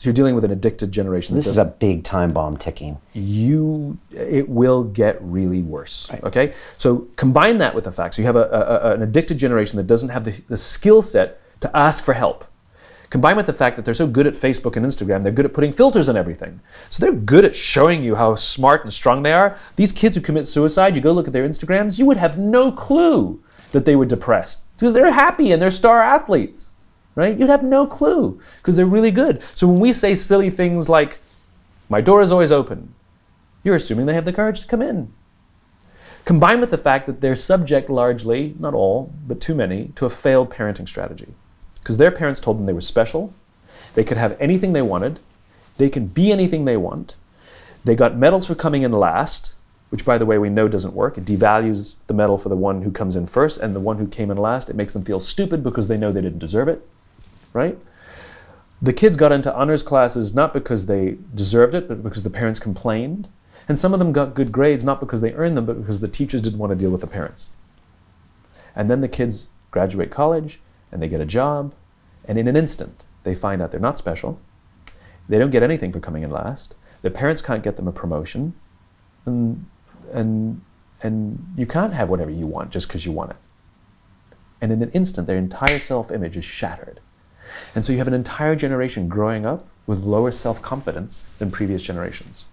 So you're dealing with an addicted generation. This is a big time bomb ticking. It will get really worse, right. okay? So combine that with the fact, so you have an addicted generation that doesn't have the skill set to ask for help. Combined with the fact that they're so good at Facebook and Instagram, they're good at putting filters on everything. So they're good at showing you how smart and strong they are. These kids who commit suicide, you go look at their Instagrams, you would have no clue that they were depressed because they're happy and they're star athletes. Right? You'd have no clue because they're really good. So when we say silly things like, my door is always open, you're assuming they have the courage to come in. Combined with the fact that they're subject largely, not all, but too many, to a failed parenting strategy. Because their parents told them they were special, they could have anything they wanted, they can be anything they want, they got medals for coming in last, which by the way we know doesn't work. It devalues the medal for the one who comes in first, and the one who came in last, it makes them feel stupid because they know they didn't deserve it. Right? The kids got into honors classes not because they deserved it, but because the parents complained. And some of them got good grades not because they earned them, but because the teachers didn't want to deal with the parents. And then the kids graduate college, and they get a job, and in an instant, they find out they're not special. They don't get anything for coming in last. Their parents can't get them a promotion. And you can't have whatever you want just because you want it. And in an instant, their entire self-image is shattered. And so you have an entire generation growing up with lower self-confidence than previous generations.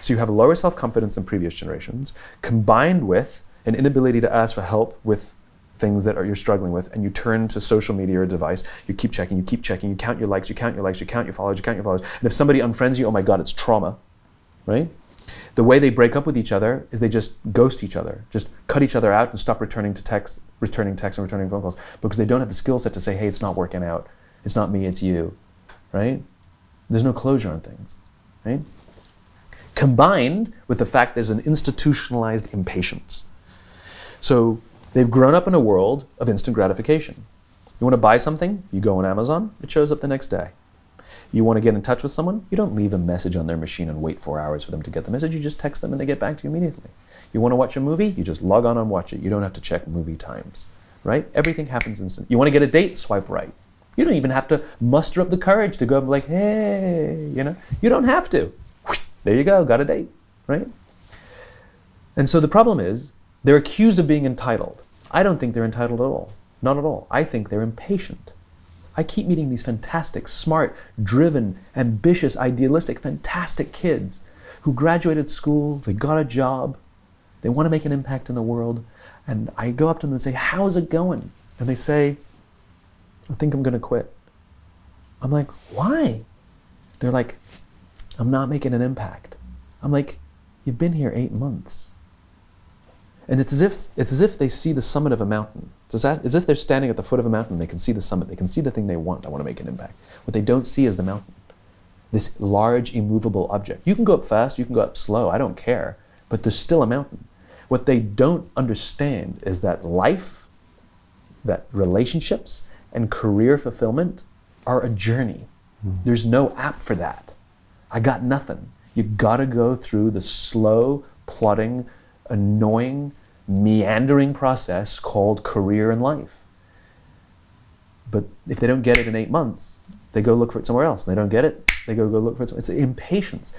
So you have lower self-confidence than previous generations, combined with an inability to ask for help with things that you're struggling with, and you turn to social media or a device, you keep checking, you count your likes, you count your likes, you count your followers, you count your followers. And if somebody unfriends you, oh my God, it's trauma, right? The way they break up with each other is they just ghost each other, just cut each other out and stop returning texts and returning phone calls because they don't have the skill set to say, hey, it's not working out. It's not me, it's you, right? There's no closure on things, right? Combined with the fact there's an institutionalized impatience. So they've grown up in a world of instant gratification. You want to buy something? You go on Amazon, it shows up the next day. You want to get in touch with someone? You don't leave a message on their machine and wait 4 hours for them to get the message. You just text them and they get back to you immediately. You want to watch a movie? You just log on and watch it. You don't have to check movie times, right? Everything happens instant. You want to get a date? Swipe right. You don't even have to muster up the courage to go up and be like, hey, you know? You don't have to. There you go, got a date, right? And so the problem is, they're accused of being entitled. I don't think they're entitled at all. Not at all. I think they're impatient. I keep meeting these fantastic, smart, driven, ambitious, idealistic, fantastic kids who graduated school, they got a job, they want to make an impact in the world, and I go up to them and say, how's it going? And they say, I think I'm going to quit. I'm like, why? They're like, I'm not making an impact. I'm like, you've been here 8 months. And it's as if they see the summit of a mountain. It's as if they're standing at the foot of a mountain, they can see the summit, they can see the thing they want, I want to make an impact. What they don't see is the mountain. This large, immovable object. You can go up fast, you can go up slow, I don't care, but there's still a mountain. What they don't understand is that life, that relationships, and career fulfillment are a journey. There's no app for that. I got nothing. You gotta go through the slow, plodding, annoying, meandering process called career and life. But if they don't get it in 8 months, they go look for it somewhere else. And they don't get it, they go look for it somewhere else. It's impatience.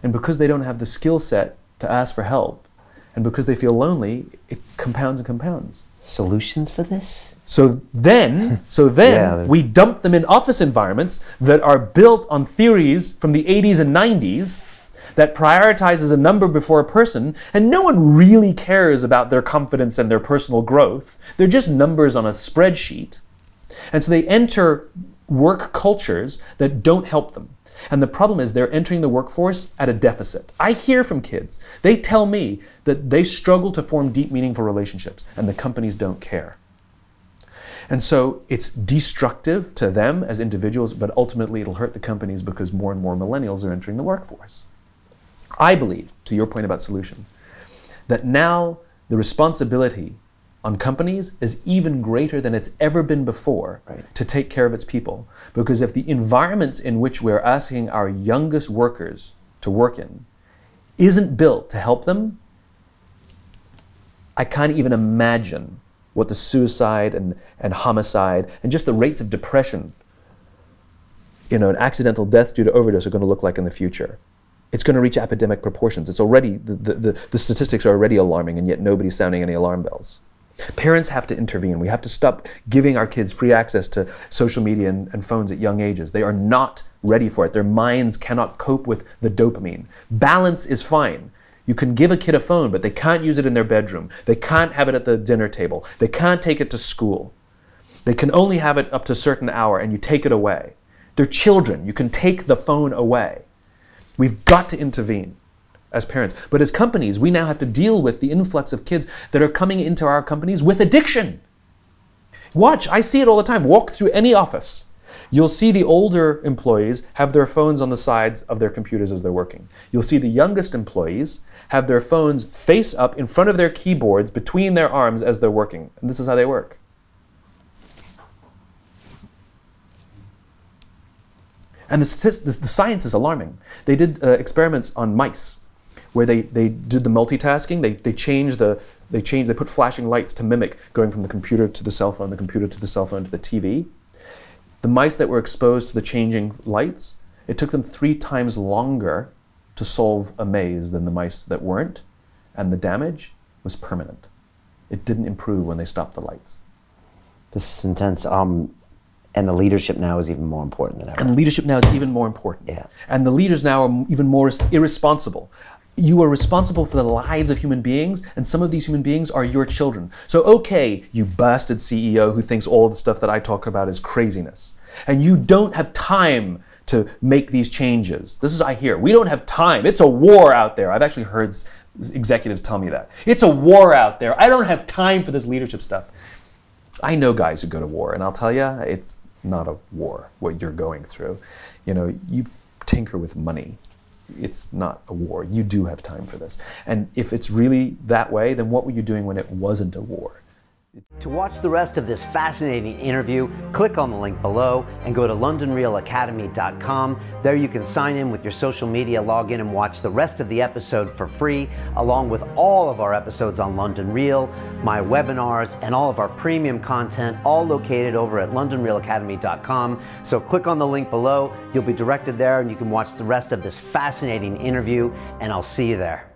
And because they don't have the skill set to ask for help, and because they feel lonely, it compounds and compounds. Solutions for this? So then Yeah, we dump them in office environments that are built on theories from the 80s and 90s that prioritizes a number before a person, and no one really cares about their confidence and their personal growth. They're just numbers on a spreadsheet. And so they enter work cultures that don't help them. And the problem is they're entering the workforce at a deficit. I hear from kids. They tell me that they struggle to form deep, meaningful relationships, and the companies don't care. And so it's destructive to them as individuals, but ultimately it'll hurt the companies because more and more millennials are entering the workforce. I believe, to your point about solution, that now the responsibility on companies is even greater than it's ever been before to take care of its people. Because if the environments in which we're asking our youngest workers to work in isn't built to help them, I can't even imagine what the suicide and homicide and just the rates of depression an accidental death due to overdose are going to look like in the future. It's going to reach epidemic proportions. It's already, the statistics are already alarming, and yet nobody's sounding any alarm bells. Parents have to intervene. We have to stop giving our kids free access to social media and phones at young ages. They are not ready for it. Their minds cannot cope with the dopamine. Balance is fine. You can give a kid a phone, but they can't use it in their bedroom. They can't have it at the dinner table. They can't take it to school. They can only have it up to a certain hour, and you take it away. They're children. You can take the phone away. We've got to intervene as parents. But as companies, we now have to deal with the influx of kids that are coming into our companies with addiction. Watch, I see it all the time. Walk through any office. You'll see the older employees have their phones on the sides of their computers as they're working. You'll see the youngest employees have their phones face up in front of their keyboards between their arms as they're working. And this is how they work. And the science is alarming. They did experiments on mice where they did the multitasking. They put flashing lights to mimic going from the computer to the cell phone, the computer to the cell phone to the TV. The mice that were exposed to the changing lights, it took them 3 times longer to solve a maze than the mice that weren't, and the damage was permanent. It didn't improve when they stopped the lights. This is intense. And the leadership now is even more important than ever. And leadership now is even more important. Yeah. And the leaders now are even more irresponsible. You are responsible for the lives of human beings, and some of these human beings are your children. So okay, you bastard CEO who thinks all the stuff that I talk about is craziness, and you don't have time to make these changes. This is I hear. We don't have time. It's a war out there. I've actually heard executives tell me that. It's a war out there. I don't have time for this leadership stuff. I know guys who go to war, and I'll tell you, it's not a war, what you're going through. You tinker with money. It's not a war. You do have time for this. And if it's really that way, then what were you doing when it wasn't a war? To watch the rest of this fascinating interview, click on the link below and go to londonrealacademy.com. There you can sign in with your social media, log in and watch the rest of the episode for free, along with all of our episodes on London Real, my webinars, and all of our premium content, all located over at londonrealacademy.com. So click on the link below, you'll be directed there and you can watch the rest of this fascinating interview, and I'll see you there.